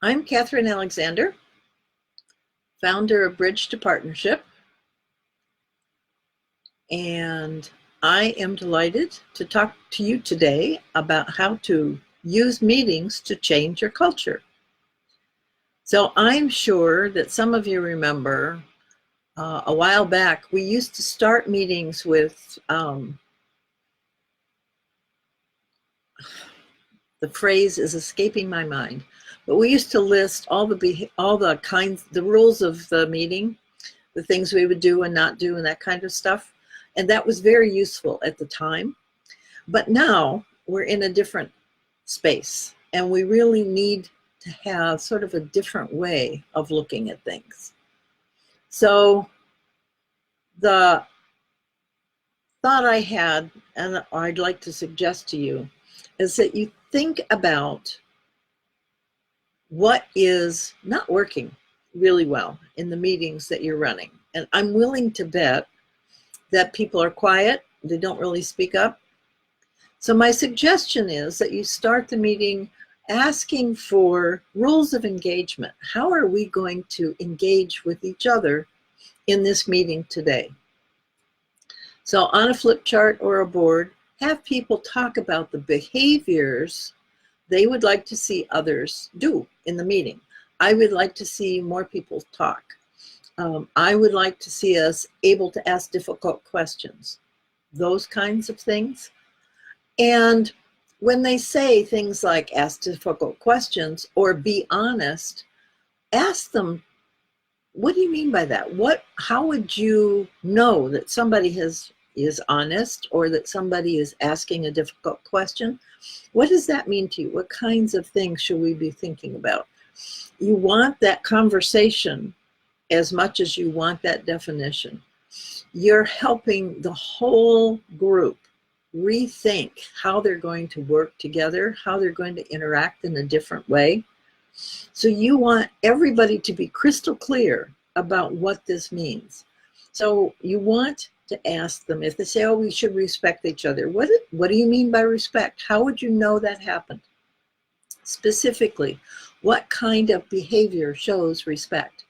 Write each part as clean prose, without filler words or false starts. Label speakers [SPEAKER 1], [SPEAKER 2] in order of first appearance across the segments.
[SPEAKER 1] I'm Kathryn Alexander, founder of Bridge to Partnership, and I am delighted to talk to you today about how to use meetings to change your culture. So I'm sure that some of you remember a while back, we used to start meetings with the phrase is escaping my mind, but we used to list all the rules of the meeting, the things we would do and not do and that kind of stuff. And that was very useful at the time. But now we're in a different space and we really need to have sort of a different way of looking at things. So the thought I had, and I'd like to suggest to you, is that you think about what is not working really well in the meetings that you're running. And I'm willing to bet that people are quiet, they don't really speak up. So my suggestion is that you start the meeting asking for rules of engagement. How are we going to engage with each other in this meeting today? So on a flip chart or a board, have people talk about the behaviors they would like to see others do in the meeting. I would like to see more people talk. I would like to see us able to ask difficult questions, those kinds of things. And when they say things like ask difficult questions or be honest, ask them, what do you mean by that? How would you know that somebody is honest or that somebody is asking a difficult question? What does that mean to you? What kinds of things should we be thinking about? You want that conversation as much as you want that definition. You're helping the whole group rethink how they're going to work together, how they're going to interact in a different way. So you want everybody to be crystal clear about what this means. So you want to ask them, if they say, oh, we should respect each other, what do you mean by respect? How would you know that happened? Specifically, what kind of behavior shows respect?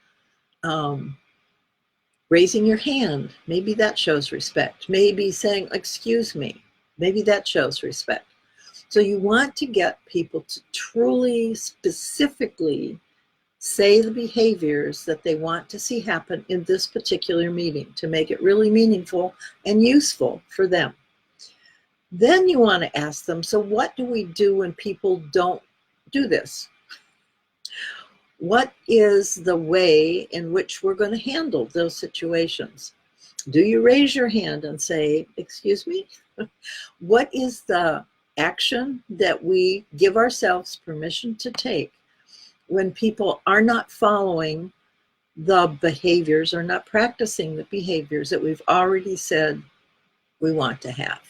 [SPEAKER 1] Raising your hand, maybe that shows respect. Maybe saying, excuse me, maybe that shows respect. So you want to get people to truly, specifically say the behaviors that they want to see happen in this particular meeting to make it really meaningful and useful for them. Then you want to ask them, so what do we do when people don't do this? What is the way in which we're going to handle those situations? Do you raise your hand and say, excuse me? What is the action that we give ourselves permission to take when people are not following the behaviors or not practicing the behaviors that we've already said we want to have?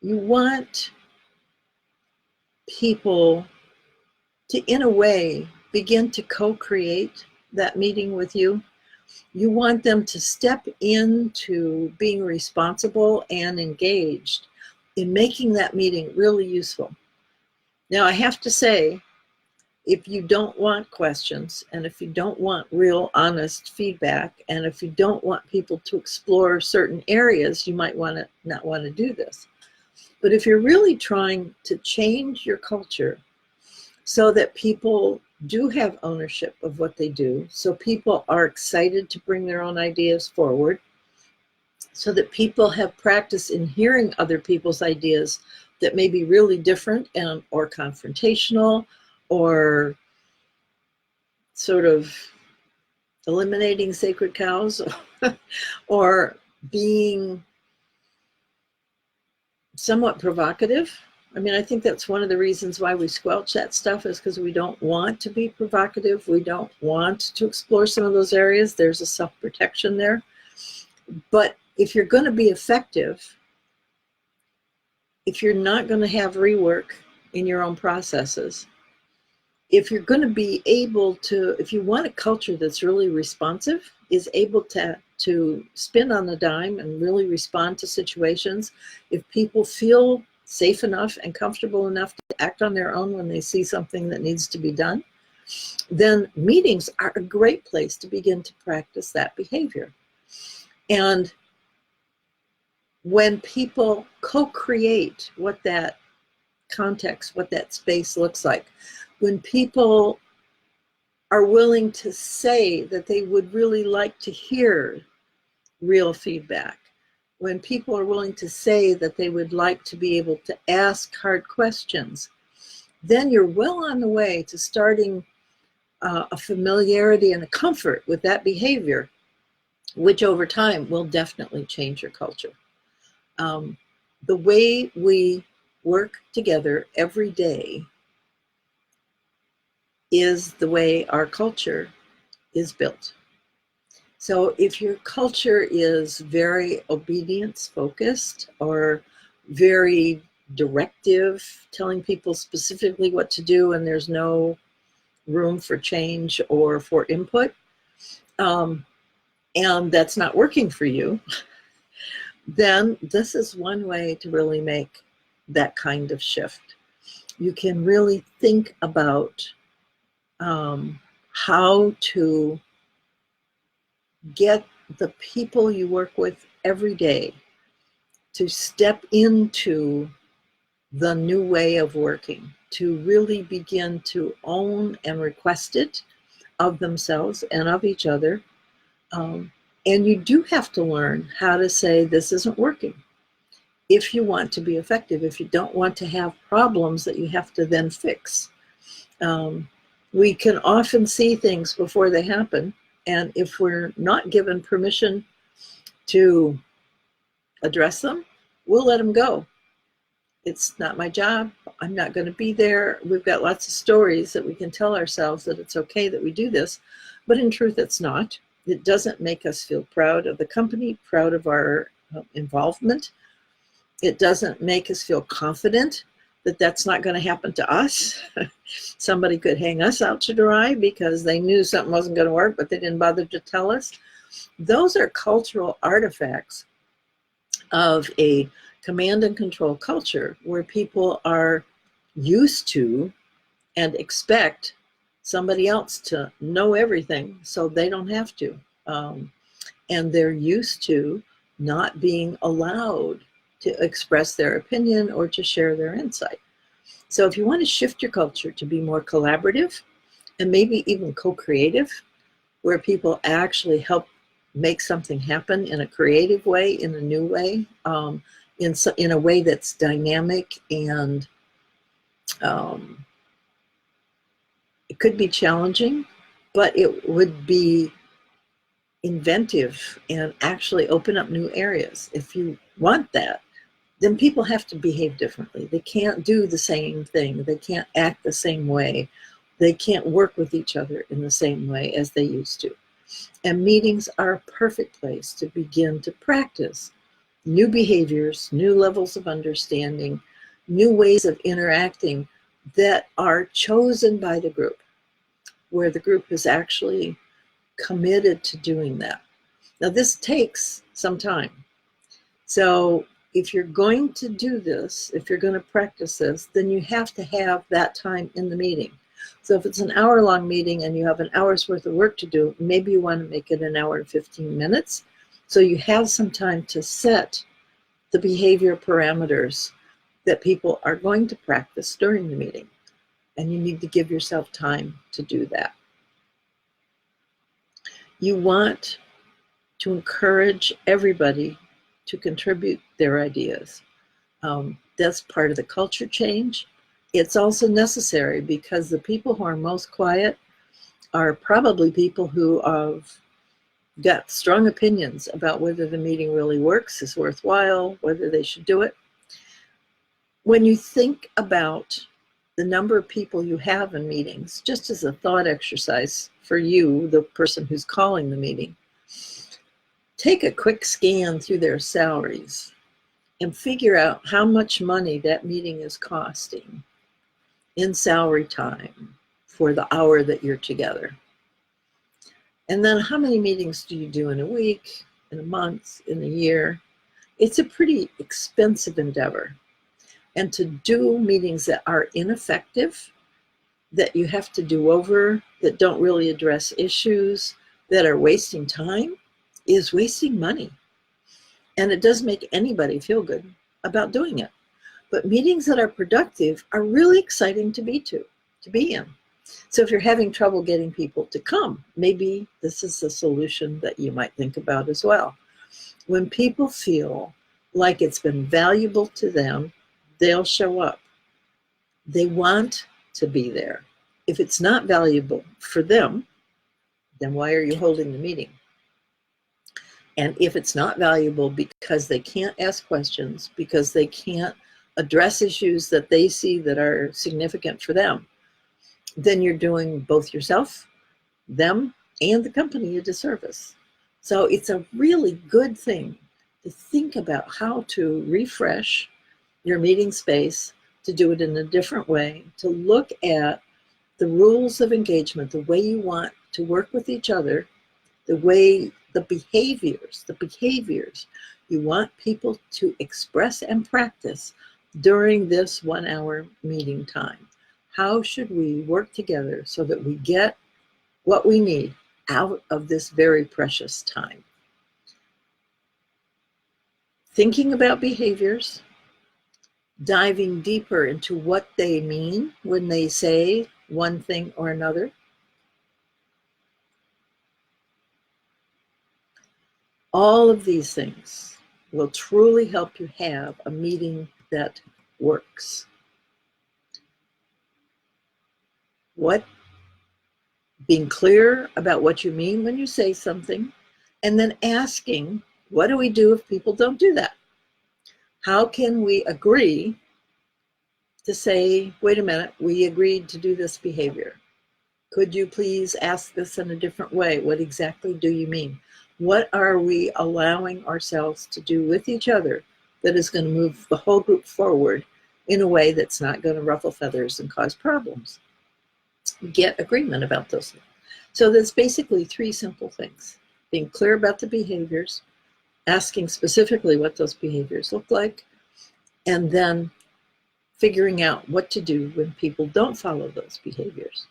[SPEAKER 1] You want people to, in a way, begin to co-create that meeting with you. You want them to step into being responsible and engaged in making that meeting really useful. Now, I have to say, if you don't want questions, and if you don't want real honest feedback, and if you don't want people to explore certain areas, you might not want to do this. But if you're really trying to change your culture so that people do have ownership of what they do, so people are excited to bring their own ideas forward, so that people have practice in hearing other people's ideas that may be really different or confrontational or sort of eliminating sacred cows or being somewhat provocative. I mean, I think that's one of the reasons why we squelch that stuff, is because we don't want to be provocative. We don't want to explore some of those areas. There's a self-protection there. But if you're going to be effective, if you're not going to have rework in your own processes, if you're going to be able to, if you want a culture that's really responsive, is able to spin on a dime and really respond to situations, if people feel safe enough and comfortable enough act on their own when they see something that needs to be done, then meetings are a great place to begin to practice that behavior. And when people co-create what that context, what that space looks like, when people are willing to say that they would really like to hear real feedback, when people are willing to say that they would like to be able to ask hard questions, then you're well on the way to starting a familiarity and a comfort with that behavior, which over time will definitely change your culture. The way we work together every day is the way our culture is built. So if your culture is very obedience focused or very directive, telling people specifically what to do and there's no room for change or for input, and that's not working for you, then this is one way to really make that kind of shift. You can really think about how to get the people you work with every day to step into the new way of working, to really begin to own and request it of themselves and of each other. And you do have to learn how to say this isn't working if you want to be effective, if you don't want to have problems that you have to then fix. We can often see things before they happen, and if we're not given permission to address them, we'll let them go. It's not my job. I'm not going to be there. We've got lots of stories that we can tell ourselves that it's okay that we do this, but in truth, it's not. It doesn't make us feel proud of the company, proud of our involvement. It doesn't make us feel confident that that's not going to happen to us. Somebody could hang us out to dry because they knew something wasn't going to work, but they didn't bother to tell us. Those are cultural artifacts of a command and control culture where people are used to and expect somebody else to know everything so they don't have to. And they're used to not being allowed to express their opinion or to share their insight. So if you want to shift your culture to be more collaborative and maybe even co-creative, where people actually help make something happen in a creative way, in a new way, in a way that's dynamic and it could be challenging, but it would be inventive and actually open up new areas. If you want that, then people have to behave differently. They can't do the same thing. They can't act the same way. They can't work with each other in the same way as they used to. And meetings are a perfect place to begin to practice new behaviors, new levels of understanding, new ways of interacting that are chosen by the group, where the group is actually committed to doing that. Now, this takes some time. So if you're going to do this, if you're going to practice this, then you have to have that time in the meeting. So if it's an hour-long meeting and you have an hour's worth of work to do, maybe you want to make it an hour and 15 minutes. So you have some time to set the behavior parameters that people are going to practice during the meeting. And you need to give yourself time to do that. You want to encourage everybody to contribute their ideas. That's part of the culture change. It's also necessary because the people who are most quiet are probably people who have got strong opinions about whether the meeting really works, is worthwhile, whether they should do it. When you think about the number of people you have in meetings, just as a thought exercise for you, the person who's calling the meeting, take a quick scan through their salaries and figure out how much money that meeting is costing in salary time for the hour that you're together. And then how many meetings do you do in a week, in a month, in a year? It's a pretty expensive endeavor. and to do meetings that are ineffective, that you have to do over, that don't really address issues, that are wasting time, is wasting money. And it doesn't make anybody feel good about doing it. But meetings that are productive are really exciting to be in. So if you're having trouble getting people to come, maybe this is a solution that you might think about as well. When people feel like it's been valuable to them, they'll show up. They want to be there. If it's not valuable for them, then why are you holding the meeting? And if it's not valuable because they can't ask questions, because they can't address issues that they see that are significant for them, then you're doing both yourself, them, and the company a disservice. So it's a really good thing to think about how to refresh your meeting space, to do it in a different way, to look at the rules of engagement, the way you want to work with each other, the behaviors you want people to express and practice during this 1 hour meeting time. How should we work together so that we get what we need out of this very precious time? Thinking about behaviors, diving deeper into what they mean when they say one thing or another. All of these things will truly help you have a meeting that works. Being clear about what you mean when you say something, and then asking, what do we do if people don't do that? How can we agree to say, wait a minute, we agreed to do this behavior. Could you please ask this in a different way? What exactly do you mean? What are we allowing ourselves to do with each other that is going to move the whole group forward in a way that's not going to ruffle feathers and cause problems? Get agreement about those things. So there's basically 3 simple things. Being clear about the behaviors, asking specifically what those behaviors look like, and then figuring out what to do when people don't follow those behaviors.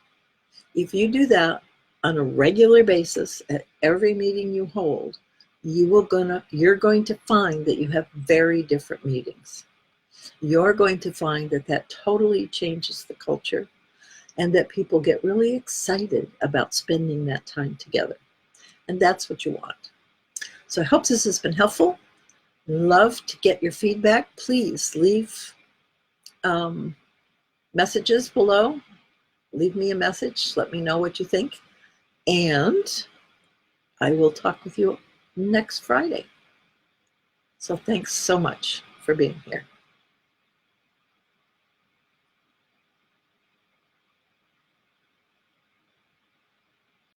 [SPEAKER 1] If you do that on a regular basis at every meeting you hold, you're going to find that you have very different meetings. You're going to find that totally changes the culture, and that people get really excited about spending that time together. And that's what you want. So I hope this has been helpful. Love to get your feedback. Please leave messages below. Leave me a message. Let me know what you think. And I will talk with you next Friday. So thanks so much for being here.